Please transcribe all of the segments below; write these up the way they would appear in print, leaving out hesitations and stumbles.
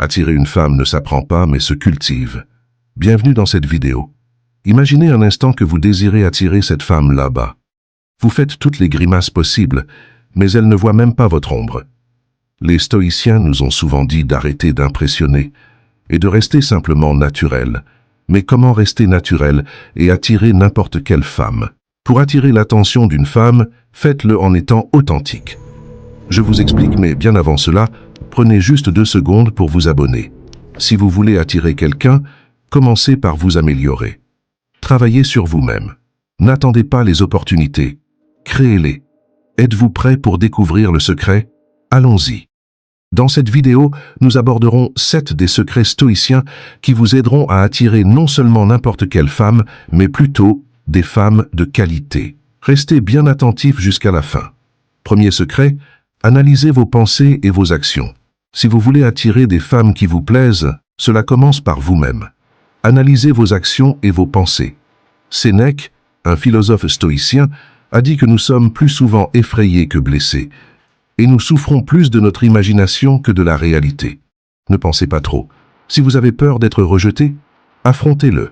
Attirer une femme ne s'apprend pas mais se cultive. Bienvenue dans cette vidéo. Imaginez un instant que vous désirez attirer cette femme là-bas. Vous faites toutes les grimaces possibles, mais elle ne voit même pas votre ombre. Les stoïciens nous ont souvent dit d'arrêter d'impressionner et de rester simplement naturel. Mais comment rester naturel et attirer n'importe quelle femme? Pour attirer l'attention d'une femme, faites-le en étant authentique. Je vous explique, mais bien avant cela, prenez juste 2 secondes pour vous abonner. Si vous voulez attirer quelqu'un, commencez par vous améliorer. Travaillez sur vous-même. N'attendez pas les opportunités. Créez-les. Êtes-vous prêt pour découvrir le secret? Allons-y. Dans cette vidéo, nous aborderons 7 des secrets stoïciens qui vous aideront à attirer non seulement n'importe quelle femme, mais plutôt des femmes de qualité. Restez bien attentifs jusqu'à la fin. Premier secret, analysez vos pensées et vos actions. Si vous voulez attirer des femmes qui vous plaisent, cela commence par vous-même. Analysez vos actions et vos pensées. Sénèque, un philosophe stoïcien, a dit que nous sommes plus souvent effrayés que blessés, et nous souffrons plus de notre imagination que de la réalité. Ne pensez pas trop. Si vous avez peur d'être rejeté, affrontez-le.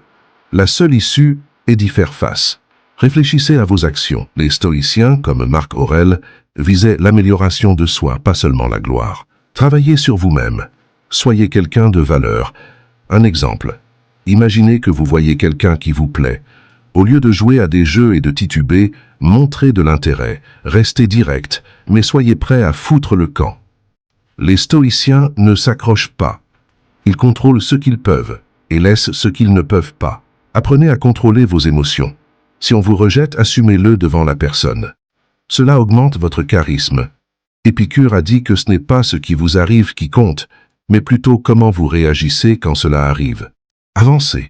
La seule issue est d'y faire face. Réfléchissez à vos actions. Les stoïciens, comme Marc Aurèle, visaient l'amélioration de soi, pas seulement la gloire. Travaillez sur vous-même. Soyez quelqu'un de valeur. Un exemple. Imaginez que vous voyez quelqu'un qui vous plaît. Au lieu de jouer à des jeux et de tituber, montrez de l'intérêt, restez direct, mais soyez prêt à foutre le camp. Les stoïciens ne s'accrochent pas. Ils contrôlent ce qu'ils peuvent et laissent ce qu'ils ne peuvent pas. Apprenez à contrôler vos émotions. Si on vous rejette, assumez-le devant la personne. Cela augmente votre charisme. Épicure a dit que ce n'est pas ce qui vous arrive qui compte, mais plutôt comment vous réagissez quand cela arrive. Avancez.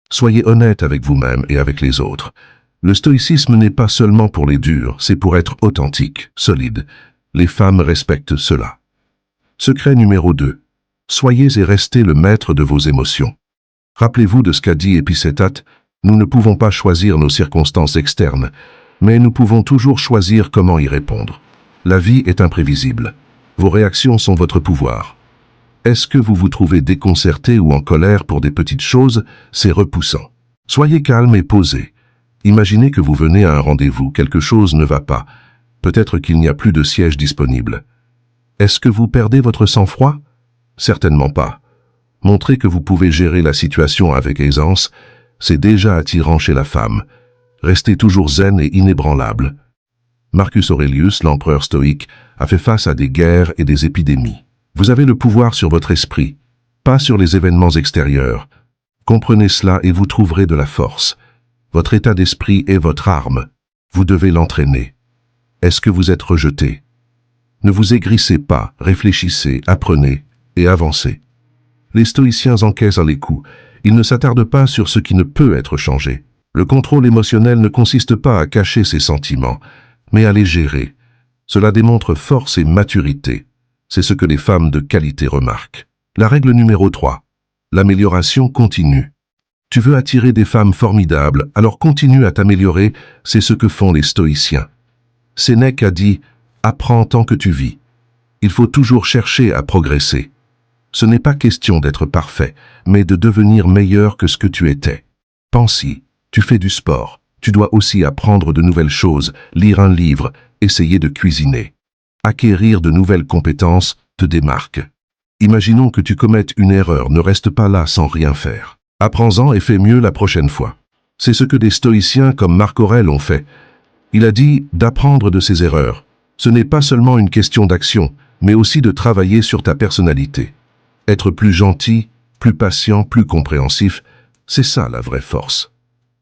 Soyez honnête avec vous-même et avec les autres. Le stoïcisme n'est pas seulement pour les durs, c'est pour être authentique, solide. Les femmes respectent cela. Secret numéro 2. Soyez et restez le maître de vos émotions. Rappelez-vous de ce qu'a dit Épicétate, nous ne pouvons pas choisir nos circonstances externes, mais nous pouvons toujours choisir comment y répondre. La vie est imprévisible. Vos réactions sont votre pouvoir. Est-ce que vous vous trouvez déconcerté ou en colère pour des petites choses? C'est repoussant. Soyez calme et posé. Imaginez que vous venez à un rendez-vous, quelque chose ne va pas. Peut-être qu'il n'y a plus de siège disponible. Est-ce que vous perdez votre sang-froid? Certainement pas. Montrez que vous pouvez gérer la situation avec aisance, c'est déjà attirant chez la femme. Restez toujours zen et inébranlable. Marcus Aurelius, l'empereur stoïque, a fait face à des guerres et des épidémies. Vous avez le pouvoir sur votre esprit, pas sur les événements extérieurs. Comprenez cela et vous trouverez de la force. Votre état d'esprit est votre arme. Vous devez l'entraîner. Est-ce que vous êtes rejeté? Ne vous aigrissez pas, réfléchissez, apprenez et avancez. Les stoïciens encaissent les coups. Ils ne s'attardent pas sur ce qui ne peut être changé. Le contrôle émotionnel ne consiste pas à cacher ses sentiments, mais à les gérer. Cela démontre force et maturité. C'est ce que les femmes de qualité remarquent. La règle numéro 3. L'amélioration continue. Tu veux attirer des femmes formidables, alors continue à t'améliorer, c'est ce que font les stoïciens. Sénèque a dit « Apprends tant que tu vis ». Il faut toujours chercher à progresser. Ce n'est pas question d'être parfait, mais de devenir meilleur que ce que tu étais. Pense-y, tu fais du sport, tu dois aussi apprendre de nouvelles choses, lire un livre, essayer de cuisiner. Acquérir de nouvelles compétences te démarque. Imaginons que tu commettes une erreur, ne reste pas là sans rien faire. Apprends-en et fais mieux la prochaine fois. C'est ce que des stoïciens comme Marc Aurèle ont fait. Il a dit d'apprendre de ses erreurs. Ce n'est pas seulement une question d'action, mais aussi de travailler sur ta personnalité. Être plus gentil, plus patient, plus compréhensif, c'est ça la vraie force.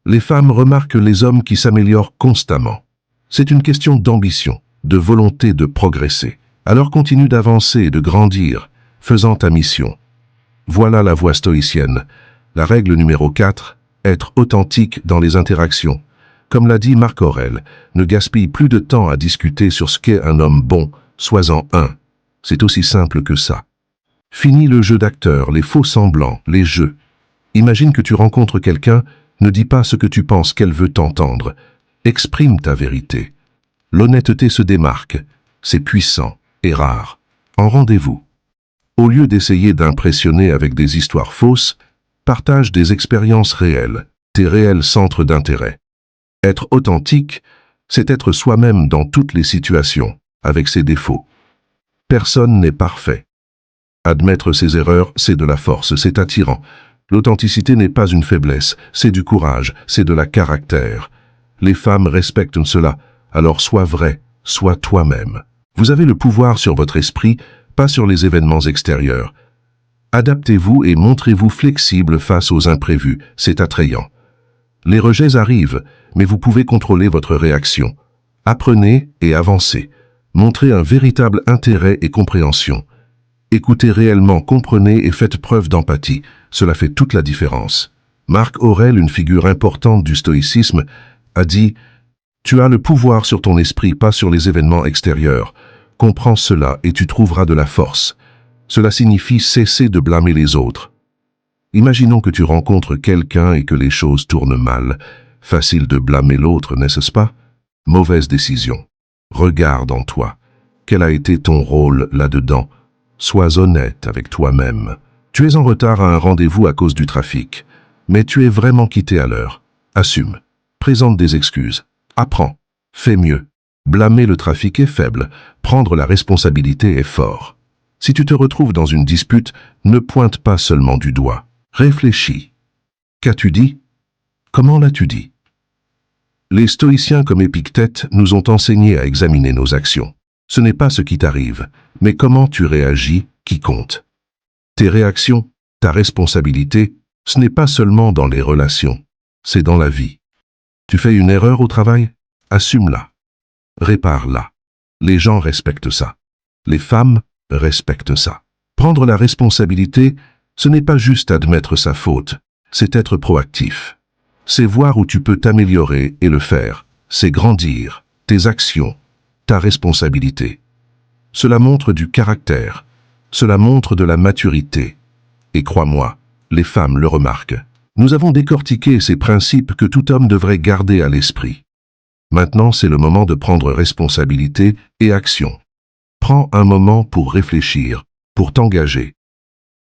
Les femmes remarquent les hommes qui s'améliorent constamment. C'est une question d'ambition, de volonté de progresser. Alors continue d'avancer et de grandir, faisant ta mission. Voilà la voie stoïcienne. La règle numéro 4, être authentique dans les interactions. Comme l'a dit Marc Aurèle, ne gaspille plus de temps à discuter sur ce qu'est un homme bon, sois-en un. C'est aussi simple que ça. Finis le jeu d'acteur, les faux semblants, les jeux. Imagine que tu rencontres quelqu'un, ne dis pas ce que tu penses qu'elle veut t'entendre. Exprime ta vérité. L'honnêteté se démarque. C'est puissant et rare. En rendez-vous. Au lieu d'essayer d'impressionner avec des histoires fausses, partage des expériences réelles, tes réels centres d'intérêt. Être authentique, c'est être soi-même dans toutes les situations, avec ses défauts. Personne n'est parfait. Admettre ses erreurs, c'est de la force, c'est attirant. L'authenticité n'est pas une faiblesse, c'est du courage, c'est de la caractère. Les femmes respectent cela, alors sois vrai, sois toi-même. Vous avez le pouvoir sur votre esprit, pas sur les événements extérieurs. Adaptez-vous et montrez-vous flexible face aux imprévus, c'est attrayant. Les rejets arrivent, mais vous pouvez contrôler votre réaction. Apprenez et avancez. Montrez un véritable intérêt et compréhension. Écoutez réellement, comprenez et faites preuve d'empathie. Cela fait toute la différence. Marc Aurèle, une figure importante du stoïcisme, a dit « Tu as le pouvoir sur ton esprit, pas sur les événements extérieurs. Comprends cela et tu trouveras de la force. » Cela signifie cesser de blâmer les autres. Imaginons que tu rencontres quelqu'un et que les choses tournent mal. Facile de blâmer l'autre, n'est-ce pas? Mauvaise décision. Regarde en toi. Quel a été ton rôle là-dedans? Sois honnête avec toi-même. Tu es en retard à un rendez-vous à cause du trafic, mais tu es vraiment quitté à l'heure. Assume. Présente des excuses. Apprends. Fais mieux. Blâmer le trafic est faible. Prendre la responsabilité est fort. Si tu te retrouves dans une dispute, ne pointe pas seulement du doigt. Réfléchis. Qu'as-tu dit? Comment l'as-tu dit? Les stoïciens comme Épictète nous ont enseigné à examiner nos actions. Ce n'est pas ce qui t'arrive, mais comment tu réagis qui compte. Tes réactions, ta responsabilité, ce n'est pas seulement dans les relations, c'est dans la vie. Tu fais une erreur au travail? Assume-la. Répare-la. Les gens respectent ça. Les femmes respectent ça. Prendre la responsabilité, ce n'est pas juste admettre sa faute, c'est être proactif. C'est voir où tu peux t'améliorer et le faire. C'est grandir tes actions, ta responsabilité. Cela montre du caractère. Cela montre de la maturité. Et crois-moi, les femmes le remarquent. Nous avons décortiqué ces principes que tout homme devrait garder à l'esprit. Maintenant, c'est le moment de prendre responsabilité et action. Prends un moment pour réfléchir, pour t'engager.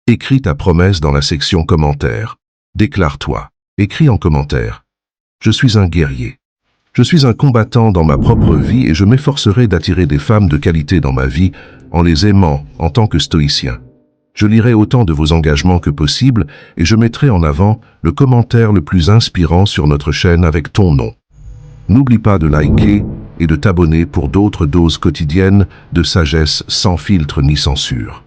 Écris ta promesse dans la section commentaires. Déclare-toi. Écris en commentaire. Je suis un guerrier. Je suis un combattant dans ma propre vie et je m'efforcerai d'attirer des femmes de qualité dans ma vie en les aimant en tant que stoïcien. Je lirai autant de vos engagements que possible et je mettrai en avant le commentaire le plus inspirant sur notre chaîne avec ton nom. N'oublie pas de liker et de t'abonner pour d'autres doses quotidiennes de sagesse sans filtre ni censure.